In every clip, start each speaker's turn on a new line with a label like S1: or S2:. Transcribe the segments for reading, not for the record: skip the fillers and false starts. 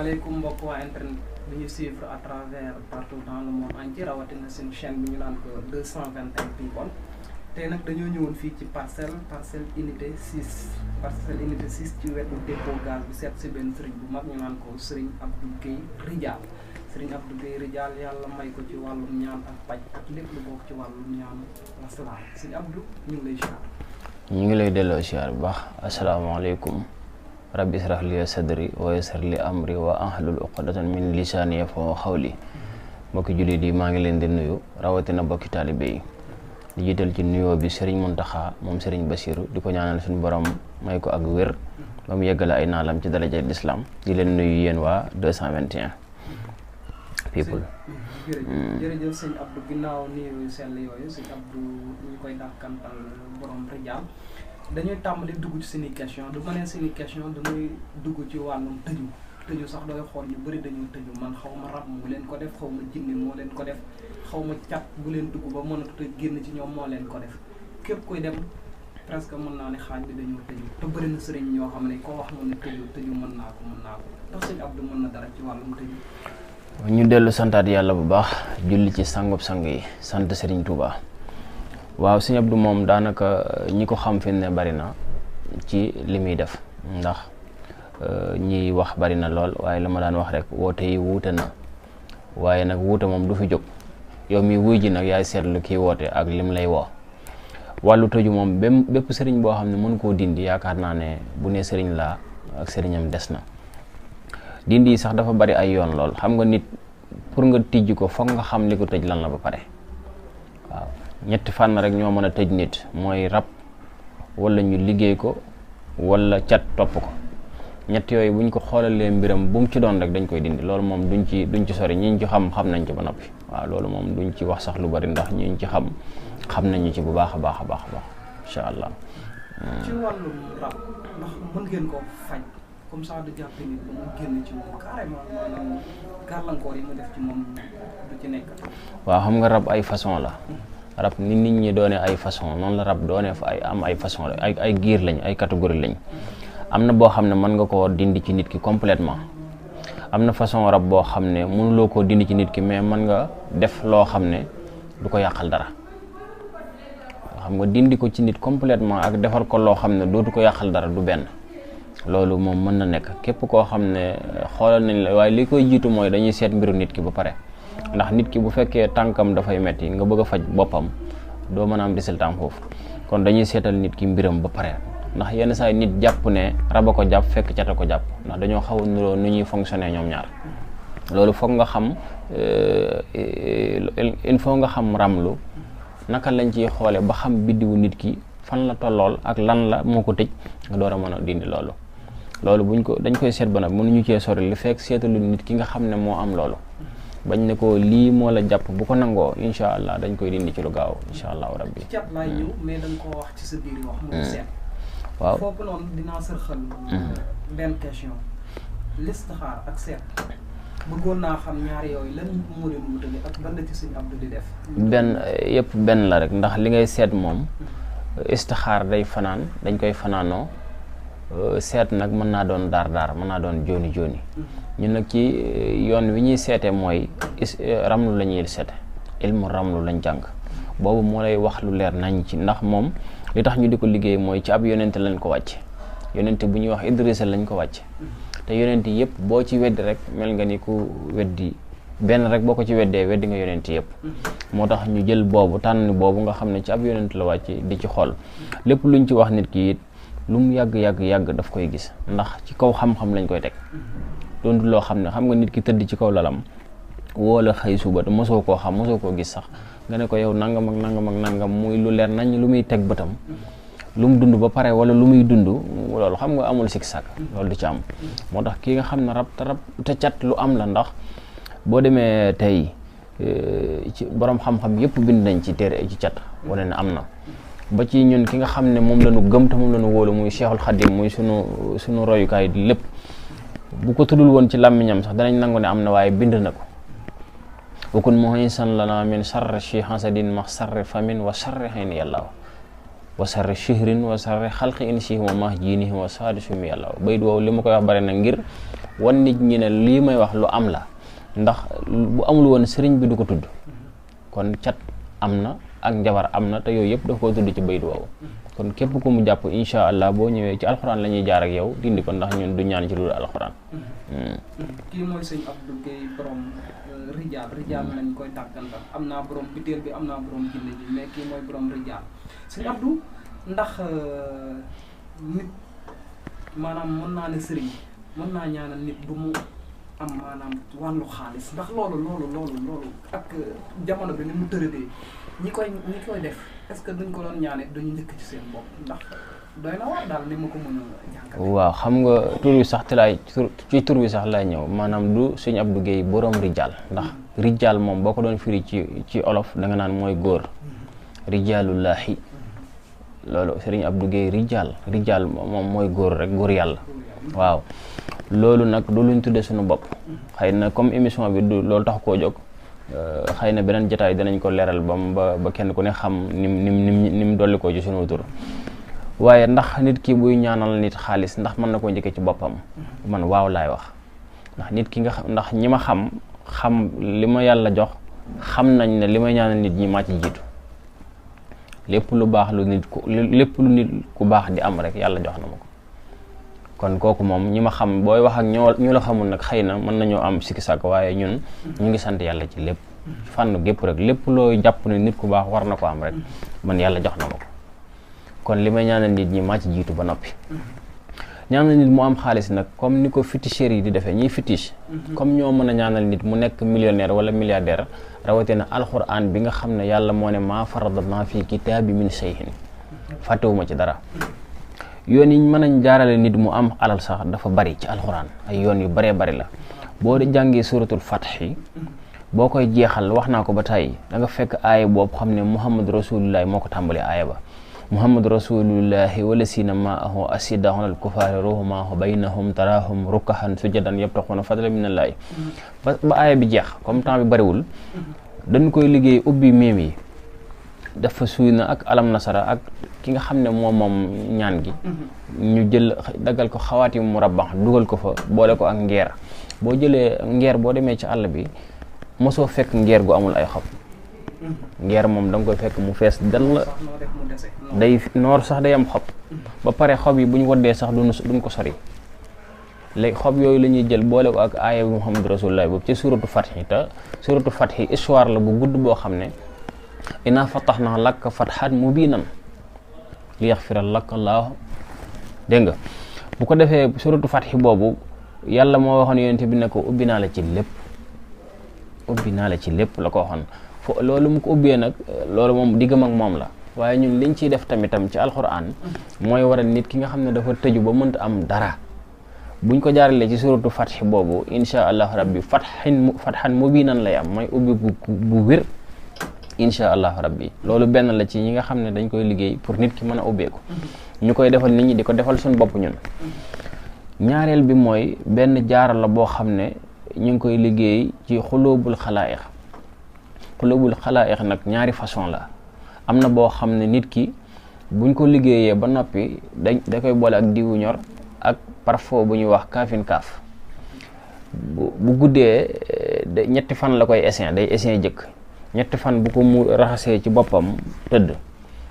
S1: maaleykum mbokk waa internet bi ñu suivre à travers partout dans le monde entier rawatina seen chaîne bi ñu naan ko 221 people tey nag dañoo ñëwoon fii ci parcelle unité 6 parcelle unité 6 ci wetu dépôt gaz bi seet si benn sëriñ bu mag ñu naan ko Serigne Abdou Guèye Ridial Serigne Abdou Guèye Ridial yàlla may ko ci wàllum ñaan ak paj ak lépp lu bokk ci wàllum ñaan wasalaam Serigne Abdou ñu ngi lay ziar.
S2: ñu ngi lay delloo ziar bu baax asalaamaaleykum rabbi israh li sadri wa yassir li amri wa ahlul uqdatan min lisani yafqahu qawli mbokki jullit yi maa ngi leen di nuyu rawatina bokki taalibe yi di jiital ci nuyoo bi Serigne Mountakha moom Serigne Bassirou di ko ñaanal suñu borom may ko ak wér ba mu yeggale ay naalam ci daraja l'islam di leen nuyu yéen waa 221 people.
S1: jërëjëf sëñ Abdou ginnaaw nuyu sell yooyu sëñ Abdou ñu koy dàkkantal borom Ridial dañuy tàmbali dugg ci seeni question du ma nee seeni question damay dugg ci wàllum tëju sax dooy xool ñu bëri dañuy tëju man xaw ma rab mu leen ko def xaw ma jinne moo leen ko def xaw ma cat bu leen dugg ba mënatut a génn ci ñoom moo leen ko def képp koy dem presque mën naa ne xaaj bi dañoo tëju te bëri na sëriñ ñoo xam ne koo wax mu ne tëju mën naa ko ndax sëñ Abdou mën na dara ci wàllum tëju.
S2: ñu dellu santaat yàlla bu baax julli ci sangub sang yi sant Serigne Touba. waaw sëñ Abdou moom daanaka ñi ko xam fi ne bari na ci li muy def ndax ñiy wax bari na lool waaye la ma daan wax rek woote yi wuute na waaye nag wuute moom du fi jóg yow mi wuy ji nag yaay seetlu kii woote ak lim lay woo wàllu tëju moom bépp sëriñ boo xam ne mën koo dindi yaakaar naa ne bu ne sëriñ laa ak sëriñam des na dindi sax dafa bari ay yoon lool xam nga nit pour nga tijji ko foog nga xam li ko tëj lan la ba pare waaw ñetti fànn rek ñoo mën a tëj nit mooy rab wala ñu liggéey ko wala cat topp ko ñett yooyu buñ ko xoolalee mbiram bu mu ci doon rek dañ koy dindi loolu moom duñ ci sori ñiñ ci xam nañ ci ba noppi waaw loolu moom duñ ci wax sax lu bari ndax ñiñ ci xam nañu ci bu baax a baax incha allah.
S1: ci wàllum rab ndax mën ngeen ko faj comme ça du jàpp nit ba mu génn ci moom carrément maanaam gàllankoor yi mu def ci moom du ci nekk.
S2: waaw xam nga rab ay façon la. rab ni nit ñi doone ay façon noonu la rab doone fa ay façon ay giir lañ ay catégorie lañ am na boo xam ne mën nga koo dindi ci nit ki complètement am na façon rab boo xam ne mënuloo koo dindi ci nit ki mais mën nga def loo xam ne du ko yàqal dara xam nga dindi ko ci nit complètement ak defar ko loo xam ne dootu ko yàqal dara du benn loolu moom mën na nekk képp koo xam ne xoolal nañ la waaye li koy jiitu mooy dañuy seet mbiru nit ki ba pare ndax nit ki bu fekkee tànkam dafay metti nga bëgg a faj boppam doo mën a am résultat foofu kon dañuy seetal nit ki mbiram ba pare ndax yenn saa yi nit jàpp ne raba ko jàpp fekk cata ko jàpp ndax dañoo xaw a niroo nu ñuy fonctionner ñoom ñaar loolu foog nga xam il faut nga xam ramlu naka lañ ciy xoole ba xam biddiwu nit ki fan la tollool ak lan la moo ko tëj nga door a mën a dindi loolu dañ koy seet ba nag mënuñu cee sori li fekk seetalu nit ki nga xam ne moo am loolu bañ ne ko lii moo la jàpp bu ko nangoo incha allah dañ koy dindi ci lu gaaw incha allahu rabbi.
S1: cat laay ñëw mais dañ koo wax ci sa biir wax mu seet.
S2: waaw
S1: foofu noonu dinaa sërxal benn question listixaar ak seet bëggoon naa xam ñaari yooyu lan moo leen wutale ak ban la ci sëñ Abdou di def.
S2: benn la rek ndax li ngay seet moom istixaar day fanaan dañ koy fanaanoo seet nag mën naa doon daar mën naa doon jooni ñun nag ci yoon wi ñuy seete mooy ramlu la ñuy seete ilmu ramlu lañ jàng boobu moo lay wax lu leer nañ ci ndax moom li tax ñu di ko liggéey mooy ci ab yonente lañ ko wàcce yonente bu ñuy wax Idrissa lañ ko wàcce te yonente yëpp boo ci weddi rek mel nga ni ku weddi benn rek boo ko ci weddee weddi nga yonente yëpp moo tax ñu jël boobu tànn boobu nga xam ne ci ab yonente la wàcce di ci xool lépp luñ ci wax nit ki it lu mu yàgg daf koy gis ndax ci kaw xam-xam lañ koy teg doontu loo xam ne xam nga nit ki tëdd ci kaw lalam woo la xëy suba te mosoo koo xam mosoo koo gis sax nga ne ko yow nangam ak nangam muy lu leer nañ lu muy teg bëtam lu mu dund ba pare wala lu muy dund loolu xam nga amul sik sak loolu du ci am moo tax kii nga xam ne rab te cat lu am la ndax boo demee tey ci borom xam-xam yëpp bind nañ ci téere ci cat wane ne am na ba ci ñun ki nga xam ne moom la ñu gëm te moom la ñu wóolu muy Cheikhul Khadim muy sunu royukaay lépp bu ko tuddul woon ci làmmiñam sax danañ nangu ne am na waaye bind na ko wakun muhisan lana min sarri shi hasadin ma sarri famin wa sarri hayni yàlla wa sarri shihrin wa sarri xalqi insihi wa mah jinihi wa saadi sumi yàlla bayit woowu li ma koy wax bare na ngir wan nit ñi ne lii may wax lu am la ndax bu amul woon sëriñ bi du ko tudd kon cat am na ak njabar am na te yooyu yëpp daf koo tudd ci bayit woowu kon képp ku mu jàpp incha allah boo ñëwee ci alxuraan la ñuy jaar ak yow dindi ko ndax ñun du ñaan ci lu dul alxuraan.
S1: kii mooy sëñ Abdou Guèye borom rijaal lañ koy dàggantal am naa borom biteel bi am naa borom jinne ji mais kii mooy borom rijaal sëñ Abdou ndax nit maanaam mën naa ne sëriñ mën naa ñaanal nit bu mu am maanaam wàllu xaalis ndax loolu ak jamono bi ni mu tëradee ñi koy def est-ce que duñ ko doon ñaane dañu njëkk ci seen bopp ndax doy na waar daal ni ma ko mën a jànkate. waaw xam nga tur wi sax ci tur wi sax laay ñëw maanaam du sëñ Abdou Guèye borom rijaal ndax rijaal moom boo ko doon firi ci olof da nga naan mooy góor rijaalullaahi loolu sëriñ Abdou Guèye rijaal moom mooy góor rek góor yàlla waaw loolu nag du luñ tuddee suñu bopp xëy na comme émission bi du loolu tax koo jóg xëy na beneen jotaay danañ ko leeral ba kenn ku ne xam nim dolli koo ci sunu tur waaye ndax nit ki buy ñaanal nit xaalis ndax mën na koo njëkkee ci boppam man waaw laay wax ndax nit ki nga xam ndax ñi ma xam li ma yàlla jox xam nañ ne li may ñaanal nit ñi maa ci jiitu lépp lu nit ku baax di am rek yàlla jox na ma ko kon kooku moom ñi ma xam booy wax ak ñu la xamul nag xëy na mën nañoo am sikki sàkk waaye ñun ñu ngi sant yàlla ci lépp fànn gépp rek lépp loo jàpp ne nit ku baax war na ko am rek man yàlla jox na ma ko kon li may ñaanal nit ñi maa ci jiitu ba noppi ñaanal nit mu am xaalis nag comme ni ko féticheurs yi di defee ñiy fétiche comme ñoo mën a ñaanal nit mu nekk millionnaire wala milliardaire rawatina alxuraan bi nga xam ne yàlla moo ne maa faradna fii kitaabi min shay'in fàttewuma ci dara yoon yi mën a jaarale nit mu am alal sax dafa bari ci alxuraan ay yoon yu baree bari la boo di jàngee suratul fathi boo koy jeexal wax naa ko ba tey da nga fekk aaya boobu xam ne muhammad rasulullahi moo ko tàmbalee aaya ba muhammad rasulullahi wala sina maahu asidahum al kufaari ruhumaahu baynahum tarahum rukkahan sujadan yabtaxuna fadlan minallahi ba aaya bi jeex comme temps bi bariwul dañ koy liggéey ubbi méem yi dafa suy na ak alam nasara ak ki nga xam ne moom ñaan gi ñu jël daggal ko xawaati murabbax dugal ko fa boole ko ak ngeer boo jëlee ngeer boo demee ci àll bi mosoo fekk ngeer gu amul ay xob ngeer moom da nga koy fekk mu fees dal day noor sax day am xob ba pare xob yi bu ñu waddee sax duñ ko sori léegi xob yooyu la ñuy jël boole ko ak aaya bi Muhammad Rasulullah boobu ci suratu Fathi te suratu Fathi histoire la bu gudd boo xam ne inaa fatahnaa laka fathan mubiinan li yaxfira laka Allaahu dégg nga bu ko defee suratu Fathi boobu yàlla moo waxoon yonent bi ne ko ubbi naa la ci lépp la ko waxoon loolu mu ko ubbee nag loolu moom diggam ak moom la waaye ñun liñ ciy def tamitam ci alxuraan mooy waral nit ki nga xam ne dafa tëju ba mënta am dara buñ ko jaaralee ci suratu Fathi boobu insha allahu rabbi fathan mubiinan lay am mooy ubbi bu wér insha allahu rabbi loolu benn la ci ñi nga xam ne dañ koy liggéey pour nit ki mën a ubbeeku ñu koy defal nit ñi di ko defal suñu bopp ñun ñaareel bi mooy benn jaara la boo xam ne ñu ngi koy liggéey ci xulóobul xalaa'iq nag ñaari façon la am na boo xam ne nit ki buñ ko liggéeyee ba noppi da koy boole ak diwu ñor ak parfum bu ñuy wax kaafin kaaf bu guddee ñetti fan la koy day essayer jëkk ñetti fan bu ko mu raxasee ci boppam tëdd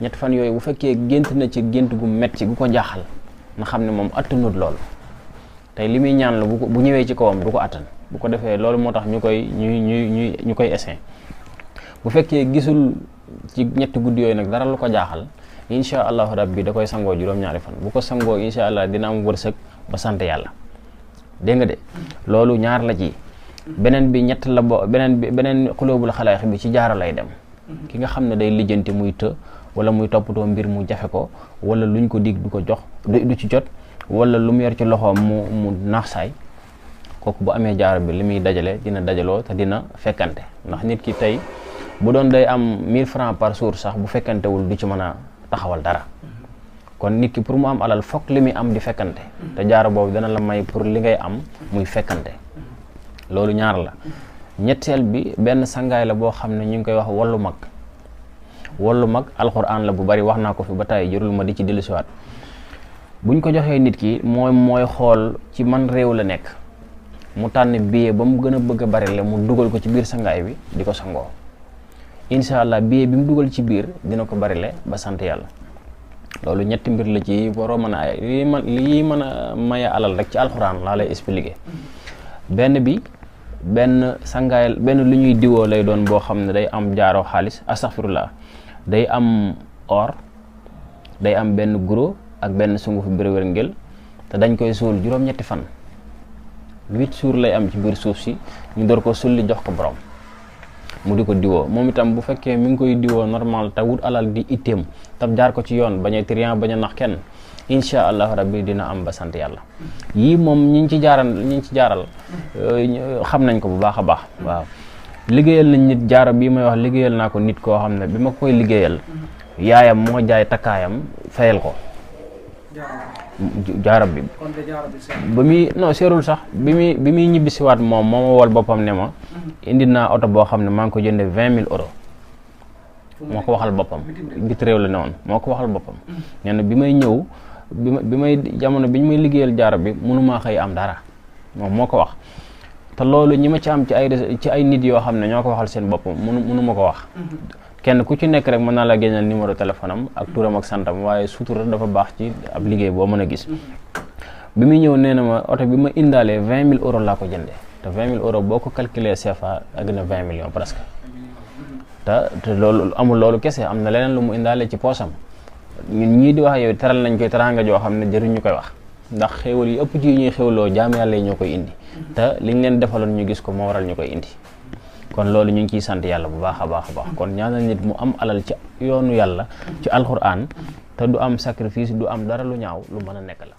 S1: ñetti fan yooyu bu fekkee gént na ci gént gu metti gu ko jaaxal na xam ne moom attanut loolu tey li muy ñaan la bu ñëwee ci kawam du ko attan bu ko defee loolu moo tax ñu koy essayer bu fekkee gisul ci ñetti guddi yooyu nag dara lu ko jaaxal insha allahu rabbi da koy sangoo juróom-ñaari fan bu ko sangoo insha allah dina am wërsëg ba sant yàlla dégg nga de loolu ñaar la ci beneen bi ñett la beneen xulóobul xalaa'iq bi ci jaaro lay dem ki nga xam ne day lijjanti muy wala muy toppatoo mbir mu jafe ko wala luñ ko dig du ko jox du ci jot wala lu mu yor ci loxoom mu naax saay kooku bu amee jaaro bi li muy dajale dina dajaloo te dina fekkante ndax nit ki tey bu doon day am 1000 francs par jour sax bu fekkantewul du ci mën a taxawal dara kon nit ki pour mu am alal fokk li muy am di fekkante te jaaro boobu dana la may pour li ngay am muy fekkante loolu ñaar la ñetteel bi benn sangaay la boo xam ne ñu ngi koy wax wallu mag alxuraan la bu bari wax naa ko fi ba tey jërul ma di ci dellusiwaat buñ ko joxee nit ki mooy xool ci man réew la nekk
S2: mu tànn billet ba mu gën a bëgg a bari la mu dugal ko ci biir sangaay bi di ko sangoo incha allah billet bi mu dugal ci biir dina ko bari le ba sant yàlla. loolu ñetti mbir la ci waroo mën a lii mën a maye alal rek ci alxuraan laa lay expliquer. benn bi benn sangaay benn lu ñuy diwoo lay doon boo xam ne day am jaaroo xaalis astaghfirullah day am or day am benn guro ak benn sungufu biréwér ngel te dañ koy suul juróom-ñetti fan 8 jours lay am ci biir suuf si ñu door ko sulli jox ko borom mu di ko diwoo moom itam bu fekkee mi ngi koy diwoo normal te wut alal di itteem tam jaar ko ci yoon bañ a trian bañ a nax kenn incha allah rabbi dina am ba sant yàlla. yii moom ñi ci jaaral xam nañ ko bu baax a baax. waaw liggéeyal nañ nit jaaro bii may wax liggéeyal naa ko nit koo xam ne bi ma koy liggéeyal yaayam moo jaay takkaayam fayal ko. jaarab bi ba muy non seerul sax bi muy ñibbisiwaat moom moo ma wol boppam ne ma indi naa oto boo xam ne maa ngi ko jënde 20 000 euros moo ko waxal boppam biti réew la ne woon moo ko waxal boppam nee na bi may ñëw bi may jamono bi ñu may liggéeyal jaarab bi mënumaa xëy am dara moom moo ko wax te loolu ñi ma ci am ci ay nit yoo xam ne ñoo ko waxal seen bopp mënu ma ko wax kenn ku ci nekk rek mën naa la génneel numéro téléphone am ak turam ak santam waaye sutura dafa baax ci ab liggéey boo mën a gis bi muy ñëw nee na ma oto bi ma indaalee 20 000 euros laa ko jëndee te 20 000 euros boo ko calculer CFA ak na 20 millions presque te loolu amul loolu kese am na leneen lu mu indaalee ci poosam ñun ñii di wax yow teral nañ koy teranga joo xam ne jëriñ ñu koy wax ndax xéewal yi ëpp ci ñuy xéwloo jaam yàlla yi ñoo koy indi te liñ leen defaloon ñu gis ko moo waral ñu koy indi kon loolu ñu ngi ciy sant yàlla bu baax a baax a baax kon ñaanal nit mu am alal ci yoonu yàlla ci alxuraan te du am sacrifice du am dara lu ñaaw lu mën a nekk la